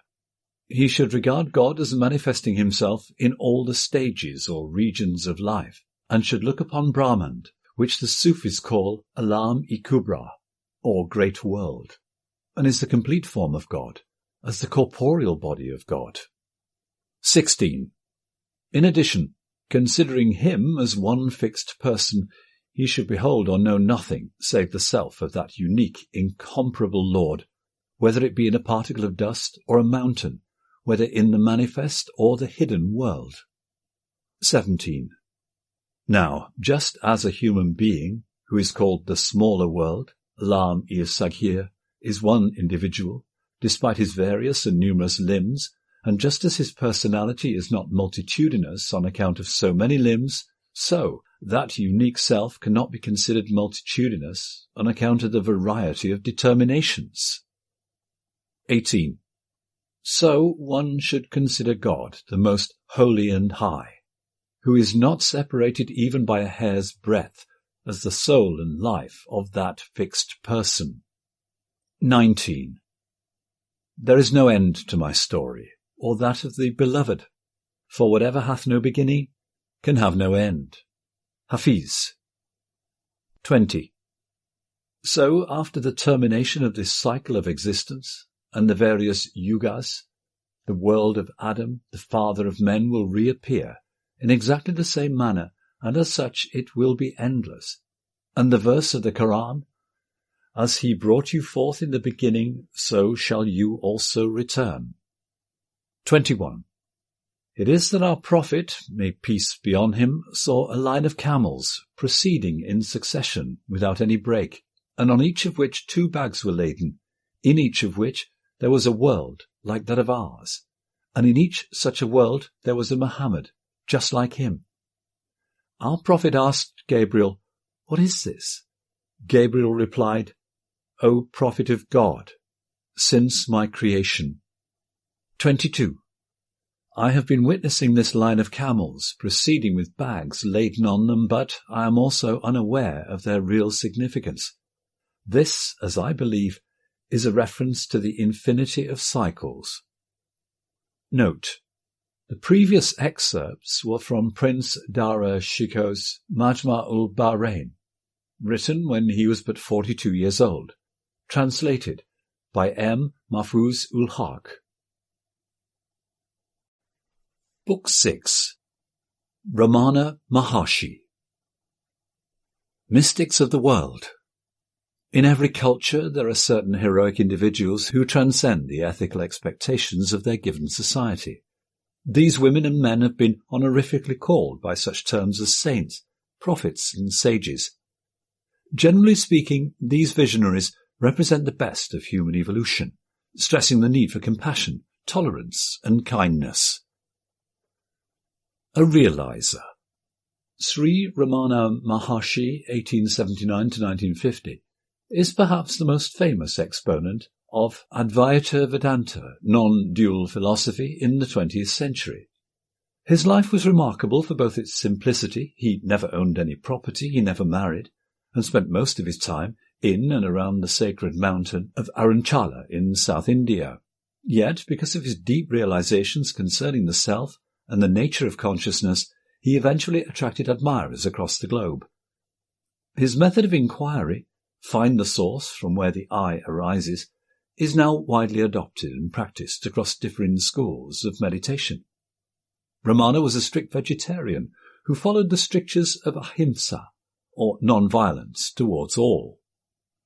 he should regard God as manifesting himself in all the stages or regions of life, and should look upon Brahman, which the Sufis call Alam-i-Kubra, or Great World, and is the complete form of God, as the corporeal body of God. 16. In addition, considering him as one fixed person, he should behold or know nothing save the self of that unique, incomparable Lord, whether it be in a particle of dust or a mountain, whether in the manifest or the hidden world. 17. Now, just as a human being, who is called the smaller world, Lam-i-Saghir, is one individual, despite his various and numerous limbs, and just as his personality is not multitudinous on account of so many limbs, so that unique self cannot be considered multitudinous on account of the variety of determinations. 18. So one should consider God, the most holy and high, who is not separated even by a hair's breadth, as the soul and life of that fixed person. 19. There is no end to my story, or that of the beloved, for whatever hath no beginning can have no end. Hafiz. 20. So, after the termination of this cycle of existence, and the various yugas, the world of Adam, the father of men, will reappear in exactly the same manner, and as such it will be endless. And the verse of the Quran, "As he brought you forth in the beginning, so shall you also return." 21. It is that our prophet, may peace be on him, saw a line of camels proceeding in succession without any break, and on each of which 2 bags were laden, in each of which there was a world like that of ours, and in each such a world there was a Muhammad, just like him. Our prophet asked Gabriel, "What is this?" Gabriel replied, "O prophet of God, since my creation." 22. I have been witnessing this line of camels proceeding with bags laden on them, but I am also unaware of their real significance. This, as I believe, is a reference to the infinity of cycles. Note: the previous excerpts were from Prince Dara Shikoh's Majma'-ul-Bahrain, written when he was but 42 years old, translated by M. Mahfuz-ul-Haq. Book 6. Ramana Maharshi. Mystics of the World. In every culture there are certain heroic individuals who transcend the ethical expectations of their given society. These women and men have been honorifically called by such terms as saints, prophets, and sages. Generally speaking, these visionaries represent the best of human evolution, stressing the need for compassion, tolerance, and kindness. A realizer. Sri Ramana Maharshi, 1879–1950, is perhaps the most famous exponent of Advaita Vedanta, non-dual philosophy, in the 20th century. His life was remarkable for both its simplicity. He never owned any property, he never married, and spent most of his time in and around the sacred mountain of Arunchala in South India. Yet, because of his deep realizations concerning the self and the nature of consciousness, he eventually attracted admirers across the globe. His method of inquiry, find the source from where the I arises, is now widely adopted and practiced across different schools of meditation. Ramana was a strict vegetarian who followed the strictures of ahimsa, or non-violence towards all.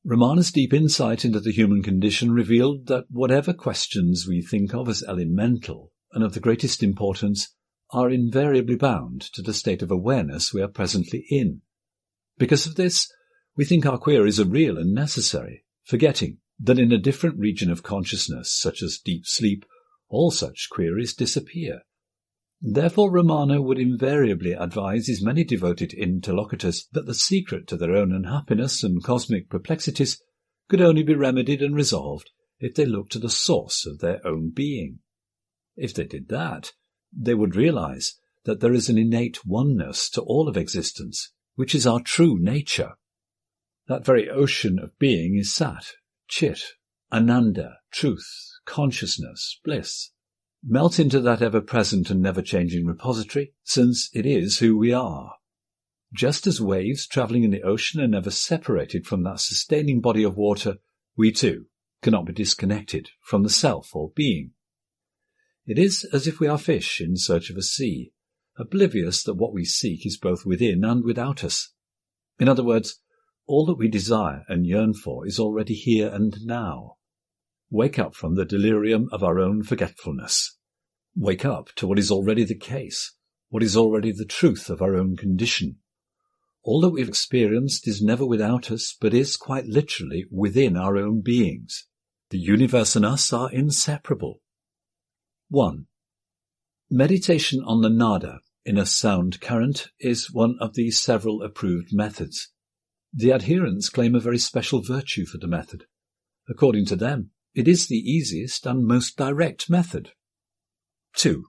Ramana's deep insight into the human condition revealed that whatever questions we think of as elemental and of the greatest importance are invariably bound to the state of awareness we are presently in. Because of this, we think our queries are real and necessary, forgetting that in a different region of consciousness, such as deep sleep, all such queries disappear. Therefore, Ramana would invariably advise his many devoted interlocutors that the secret to their own unhappiness and cosmic perplexities could only be remedied and resolved if they looked to the source of their own being. If they did that, they would realize that there is an innate oneness to all of existence, which is our true nature. That very ocean of being is Sat, Chit, Ananda, truth, consciousness, bliss. Melt into that ever-present and never-changing repository, since it is who we are. Just as waves travelling in the ocean are never separated from that sustaining body of water, we too cannot be disconnected from the self or being. It is as if we are fish in search of a sea, oblivious that what we seek is both within and without us. In other words, all that we desire and yearn for is already here and now. Wake up from the delirium of our own forgetfulness. Wake up to what is already the case, what is already the truth of our own condition. All that we've experienced is never without us, but is quite literally within our own beings. The universe and us are inseparable. 1. Meditation on the nada, inner sound current, is one of the several approved methods. The adherents claim a very special virtue for the method. According to them, it is the easiest and most direct method. 2.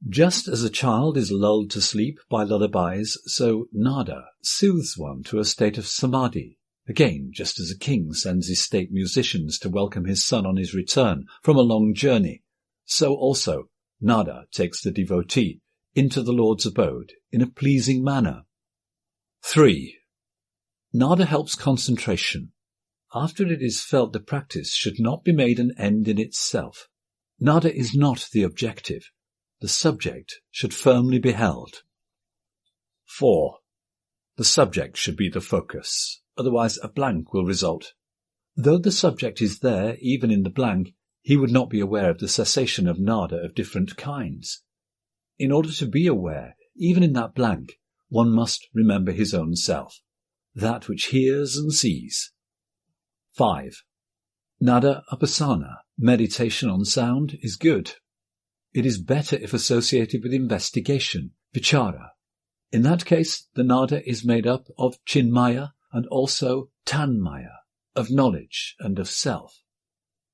Just as a child is lulled to sleep by lullabies, so nada soothes one to a state of samadhi. Again, just as a king sends his state musicians to welcome his son on his return from a long journey, so also nada takes the devotee into the Lord's abode in a pleasing manner. 3. Nada helps concentration. After it is felt, the practice should not be made an end in itself. Nada is not the objective. The subject should firmly be held. 4. The subject should be the focus, otherwise a blank will result. Though the subject is there, even in the blank, he would not be aware of the cessation of nada of different kinds. In order to be aware, even in that blank, one must remember his own self, that which hears and sees. 5. Nada upasana, meditation on sound, is good. It is better if associated with investigation, vichara. In that case, the nada is made up of chinmaya and also tanmaya, of knowledge and of self.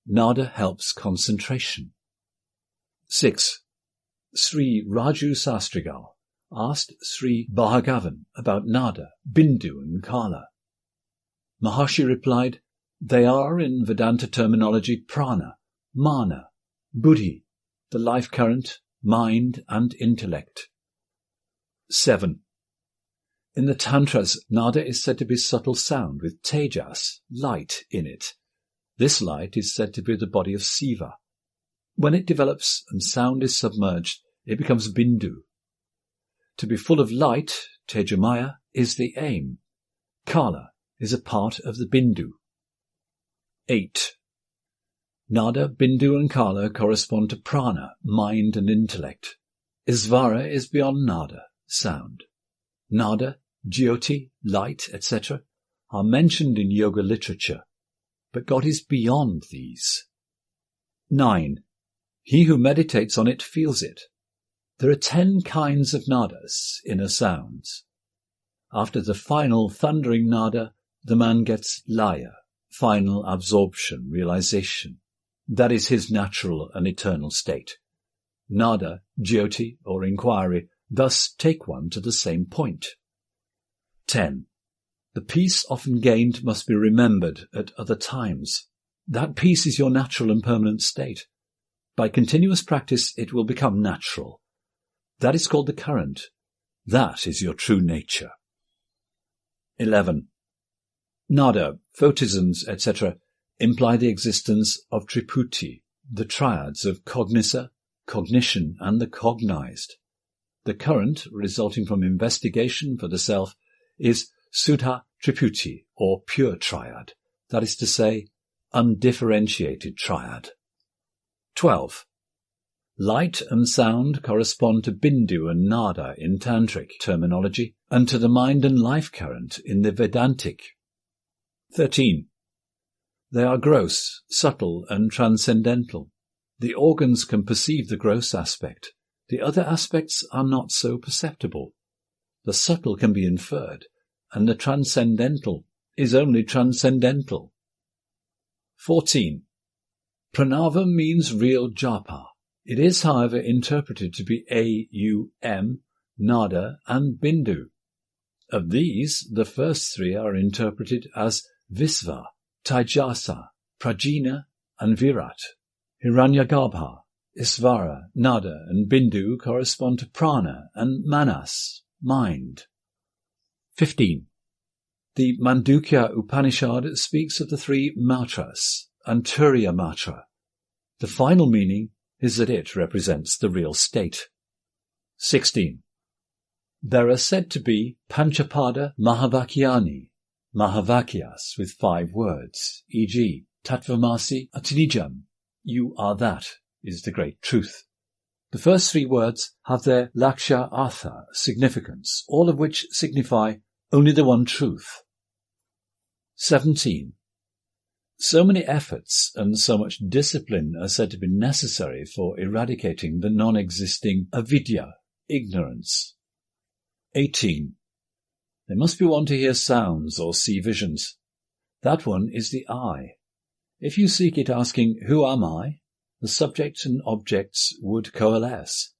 Nada helps concentration. 6. Sri Raju Sastrigal asked Sri Bhargavan about nada, bindu and kala. Maharshi replied, they are, in Vedanta terminology, prana, mana, buddhi, the life current, mind and intellect. 7. In the Tantras, nada is said to be subtle sound with tejas, light, in it. This light is said to be the body of Siva. When it develops and sound is submerged, it becomes bindu. To be full of light, tejamaya, is the aim. Kala is a part of the bindu. 8. Nada, bindu and kala correspond to prana, mind and intellect. Isvara is beyond nada, sound. Nada, jyoti, light, etc. are mentioned in yoga literature, but God is beyond these. 9. He who meditates on it feels it. There are 10 kinds of nadas, inner sounds. After the final thundering nada, the man gets laya, final absorption, realization. That is his natural and eternal state. Nada, jyoti, or inquiry, thus take one to the same point. 10. The peace often gained must be remembered at other times. That peace is your natural and permanent state. By continuous practice it will become natural. That is called the current. That is your true nature. 11. Nada, photisms, etc. imply the existence of triputi, the triads of cognisa, cognition, and the cognized. The current, resulting from investigation for the self, is Suddha Triputi, or pure triad, that is to say, undifferentiated triad. 12. Light and sound correspond to bindu and nada in tantric terminology, and to the mind and life current in the Vedantic. 13. They are gross, subtle, and transcendental. The organs can perceive the gross aspect. The other aspects are not so perceptible. The subtle can be inferred, and the transcendental is only transcendental. 14. Pranava means real japa. It is, however, interpreted to be A-U-M, nada, and bindu. Of these, the first 3 are interpreted as Visva, Taijasa, Prajna, and Virat. Hiranyagarbha, Isvara, Nada, and Bindu correspond to Prana and Manas, mind. 15. The Mandukya Upanishad speaks of the 3 matras and Turiya matra. The final meaning is that it represents the real state. 16. There are said to be Panchapada Mahavakyani, Mahavakyas with 5 words, e.g., Tattvamasi Atinijam, you are that, is the great truth. The first 3 words have their Laksha Artha significance, all of which signify only the one truth. 17. So many efforts and so much discipline are said to be necessary for eradicating the non-existing avidya, ignorance. 18. There must be one to hear sounds or see visions. That one is the I. If you seek it asking, who am I? The subject and objects would coalesce.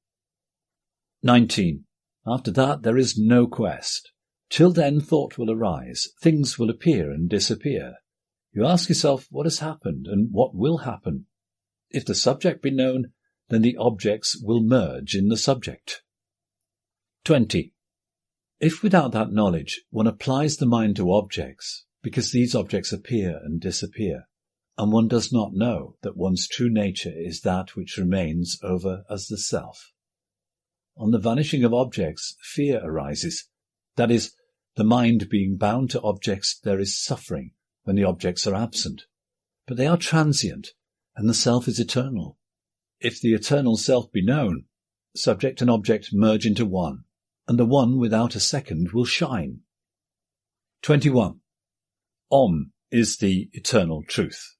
19. After that there is no quest. Till then thought will arise, things will appear and disappear. You ask yourself what has happened and what will happen. If the subject be known, then the objects will merge in the subject. 20. If without that knowledge one applies the mind to objects, because these objects appear and disappear, and one does not know that one's true nature is that which remains over as the self. On the vanishing of objects, fear arises. That is, the mind being bound to objects, there is suffering when the objects are absent. But they are transient, and the self is eternal. If the eternal self be known, subject and object merge into one, and the one without a second will shine. 21. Om is the eternal truth.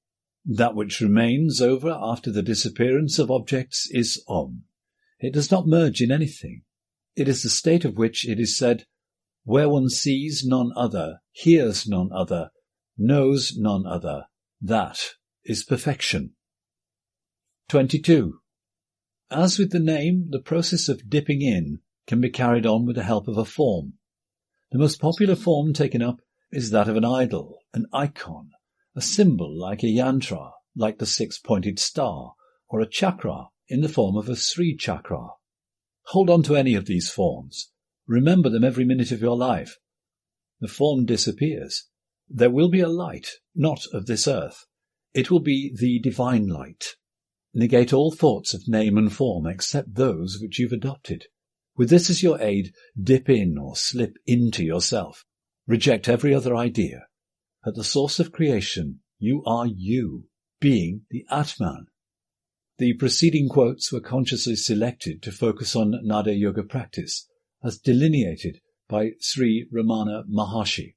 That which remains over after the disappearance of objects is Om. It does not merge in anything. It is the state of which it is said, where one sees none other, hears none other, knows none other, that is perfection. 22. As with the name, the process of dipping in can be carried on with the help of a form. The most popular form taken up is that of an idol, an icon, a symbol like a yantra, like the 6-pointed star, or a chakra in the form of a Sri chakra. Hold on to any of these forms. Remember them every minute of your life. The form disappears. There will be a light, not of this earth. It will be the divine light. Negate all thoughts of name and form except those which you've adopted. With this as your aid, dip in or slip into yourself. Reject every other idea. At the source of creation, you are you, being the Atman. The preceding quotes were consciously selected to focus on Nada Yoga practice, as delineated by Sri Ramana Maharshi.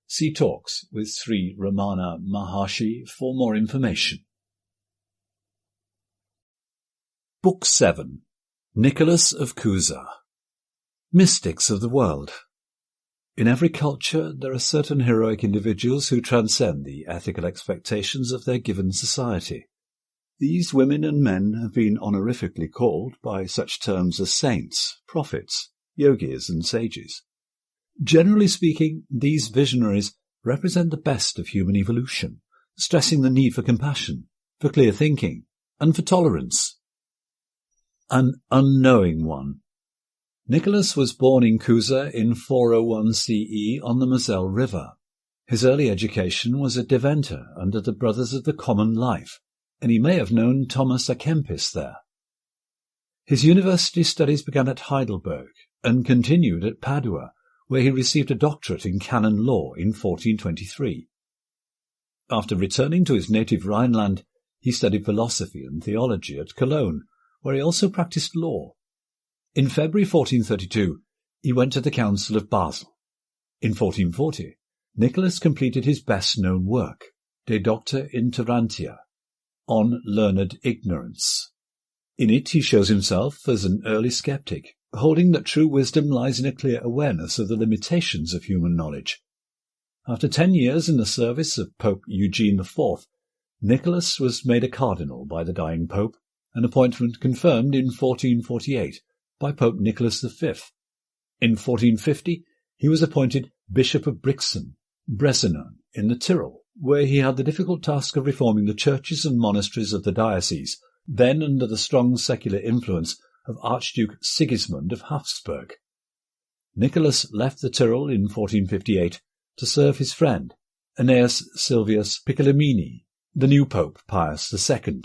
See talks with Sri Ramana Maharshi for more information. Book 7. Nicholas of Cusa. Mystics of the World. In every culture there are certain heroic individuals who transcend the ethical expectations of their given society. These women and men have been honorifically called by such terms as saints, prophets, yogis and sages. Generally speaking, these visionaries represent the best of human evolution, stressing the need for compassion, for clear thinking, and for tolerance. An unknowing one. Nicholas was born in Cusa in 401 CE on the Moselle River. His early education was at Deventer under the Brothers of the Common Life, and he may have known Thomas à Kempis there. His university studies began at Heidelberg and continued at Padua, where he received a doctorate in canon law in 1423. After returning to his native Rhineland, he studied philosophy and theology at Cologne, where he also practiced law. In February 1432, he went to the Council of Basel. In 1440, Nicholas completed his best-known work, De Docta Ignorantia, on learned ignorance. In it he shows himself as an early skeptic, holding that true wisdom lies in a clear awareness of the limitations of human knowledge. After 10 years in the service of Pope Eugene IV, Nicholas was made a cardinal by the dying pope, an appointment confirmed in 1448 by Pope Nicholas V. In 1450 he was appointed Bishop of Brixen, Bressenone, in the Tyrol, where he had the difficult task of reforming the churches and monasteries of the diocese, then under the strong secular influence of Archduke Sigismund of Habsburg. Nicholas left the Tyrol in 1458 to serve his friend, Aeneas Silvius Piccolomini, the new Pope Pius II.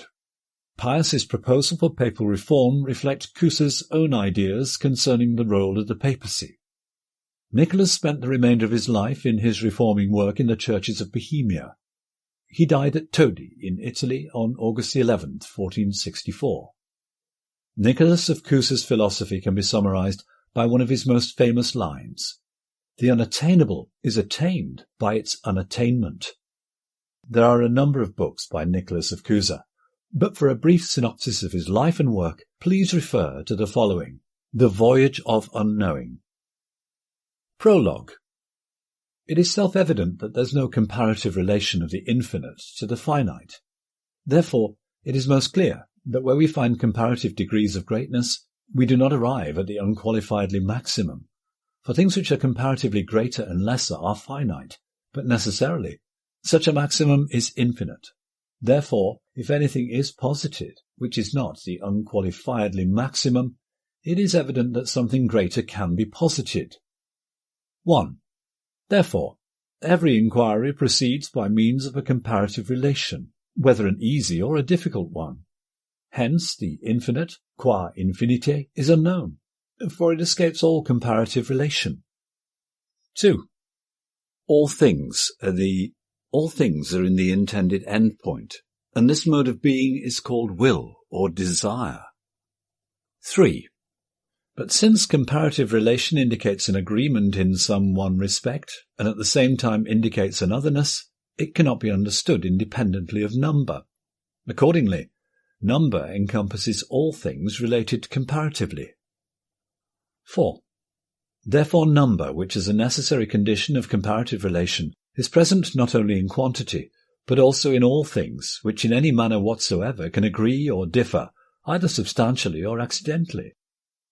Pius's proposal for papal reform reflect Cusa's own ideas concerning the role of the papacy. Nicholas spent the remainder of his life in his reforming work in the churches of Bohemia. He died at Todi in Italy on August 11, 1464. Nicholas of Cusa's philosophy can be summarized by one of his most famous lines: "The unattainable is attained by its unattainment." There are a number of books by Nicholas of Cusa, but for a brief synopsis of his life and work, please refer to the following: The Voyage of Unknowing. Prologue. It is self-evident that there is no comparative relation of the infinite to the finite. Therefore, it is most clear that where we find comparative degrees of greatness, we do not arrive at the unqualifiedly maximum. For things which are comparatively greater and lesser are finite, but necessarily such a maximum is infinite. Therefore, if anything is posited, which is not the unqualifiedly maximum, it is evident that something greater can be posited. 1. Therefore, every inquiry proceeds by means of a comparative relation, whether an easy or a difficult one. Hence, the infinite, qua infinite, is unknown, for it escapes all comparative relation. 2. All things are in the intended endpoint, and this mode of being is called will or desire. 3. But since comparative relation indicates an agreement in some one respect, and at the same time indicates an otherness, it cannot be understood independently of number. Accordingly, number encompasses all things related comparatively. 4. Therefore number, which is a necessary condition of comparative relation, is present not only in quantity, but also in all things, which in any manner whatsoever can agree or differ, either substantially or accidentally.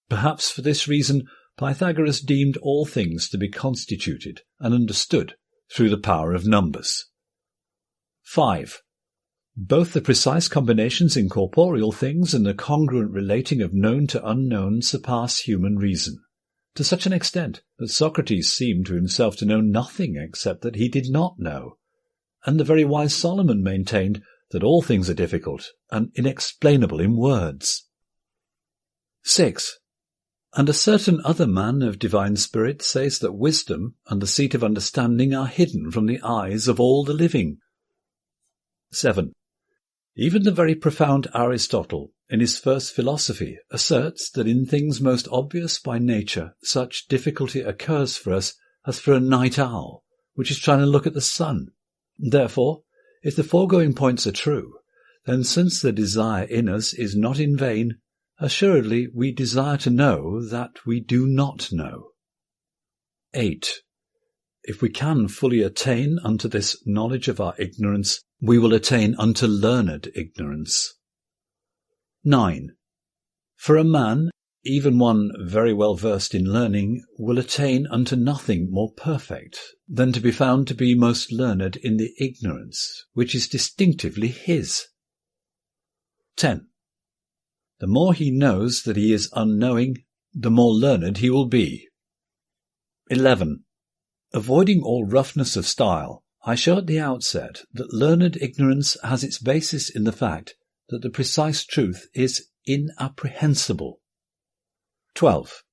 Perhaps for this reason Pythagoras deemed all things to be constituted and understood through the power of numbers. 5. Both the precise combinations in corporeal things and the congruent relating of known to unknown surpass human reason, to such an extent that Socrates seemed to himself to know nothing except that he did not know, and the very wise Solomon maintained that all things are difficult and inexplainable in words. 6. And a certain other man of divine spirit says that wisdom and the seat of understanding are hidden from the eyes of all the living. 7. Even the very profound Aristotle, in his first philosophy, asserts that in things most obvious by nature such difficulty occurs for us as for a night owl, which is trying to look at the sun. Therefore, if the foregoing points are true, then since the desire in us is not in vain, Assuredly, we desire to know that we do not know. 8. If we can fully attain unto this knowledge of our ignorance, we will attain unto learned ignorance. 9. For a man, even one very well versed in learning, will attain unto nothing more perfect than to be found to be most learned in the ignorance which is distinctively his. 10. The more he knows that he is unknowing, the more learned he will be. 11. Avoiding all roughness of style, I show at the outset that learned ignorance has its basis in the fact that the precise truth is inapprehensible. 12.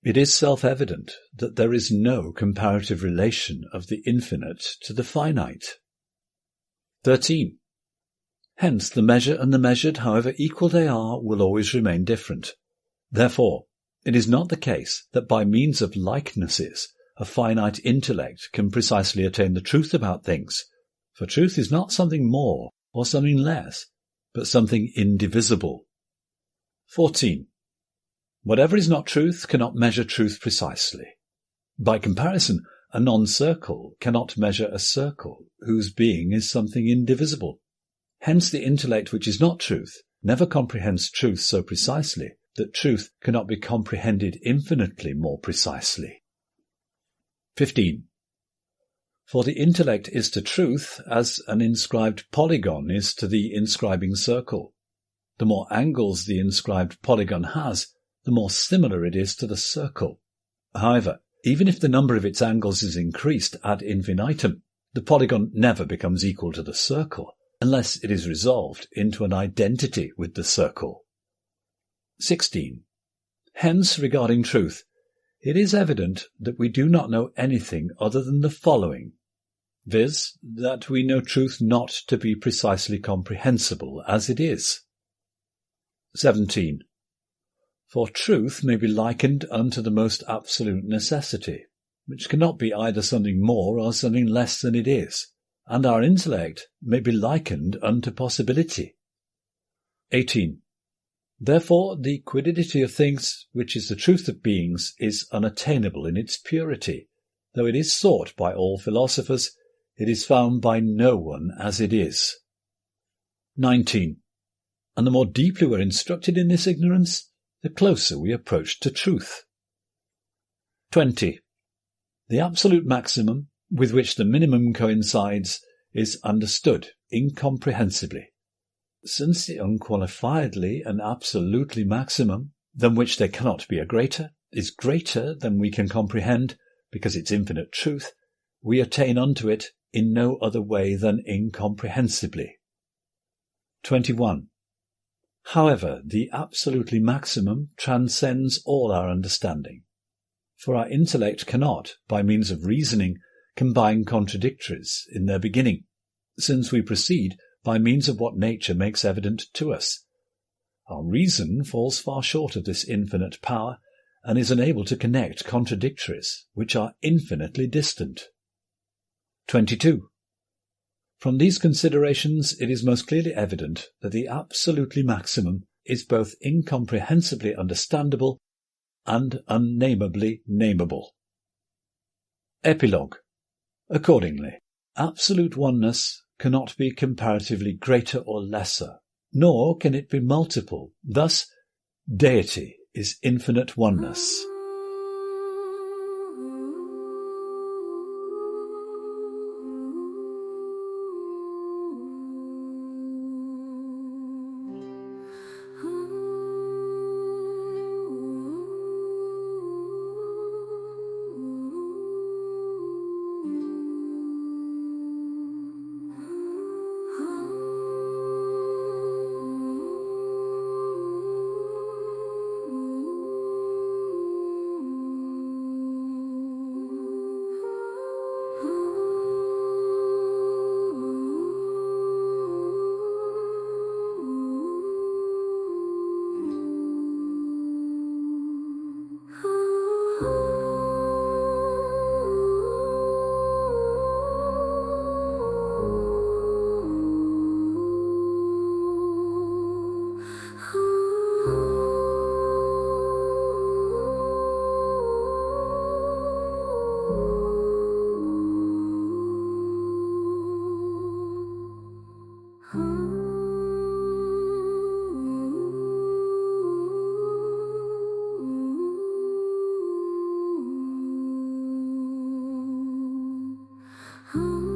It is self-evident that there is no comparative relation of the infinite to the finite. 13. Hence the measure and the measured, however equal they are, will always remain different. Therefore, it is not the case that by means of likenesses a finite intellect can precisely attain the truth about things, for truth is not something more or something less, but something indivisible. 14. Whatever is not truth cannot measure truth precisely. By comparison, a non-circle cannot measure a circle whose being is something indivisible. Hence the intellect which is not truth never comprehends truth so precisely that truth cannot be comprehended infinitely more precisely. 15. For the intellect is to truth as an inscribed polygon is to the inscribing circle. The more angles the inscribed polygon has, the more similar it is to the circle. However, even if the number of its angles is increased ad infinitum, the polygon never becomes equal to the circle, unless it is resolved into an identity with the circle. 16. Hence, regarding truth, it is evident that we do not know anything other than the following, viz., that we know truth not to be precisely comprehensible as it is. 17. For truth may be likened unto the most absolute necessity, which cannot be either something more or something less than it is, and our intellect may be likened unto possibility. 18. Therefore the quiddity of things, which is the truth of beings, is unattainable in its purity. Though it is sought by all philosophers, it is found by no one as it is. 19. And the more deeply we are instructed in this ignorance, the closer we approach to truth. 20. The absolute maximum, with which the minimum coincides, is understood incomprehensibly, since the unqualifiedly and absolutely maximum, than which there cannot be a greater, is greater than we can comprehend, because its infinite truth, we attain unto it in no other way than incomprehensibly. 21. However, the absolutely maximum transcends all our understanding, for our intellect cannot, by means of reasoning, combine contradictories in their beginning, since we proceed by means of what nature makes evident to us. Our reason falls far short of this infinite power, and is unable to connect contradictories which are infinitely distant. 22. From these considerations it is most clearly evident that the absolutely maximum is both incomprehensibly understandable and unnameably nameable. Epilogue. Accordingly, absolute oneness cannot be comparatively greater or lesser, nor can it be multiple. Thus, deity is infinite oneness. Oh.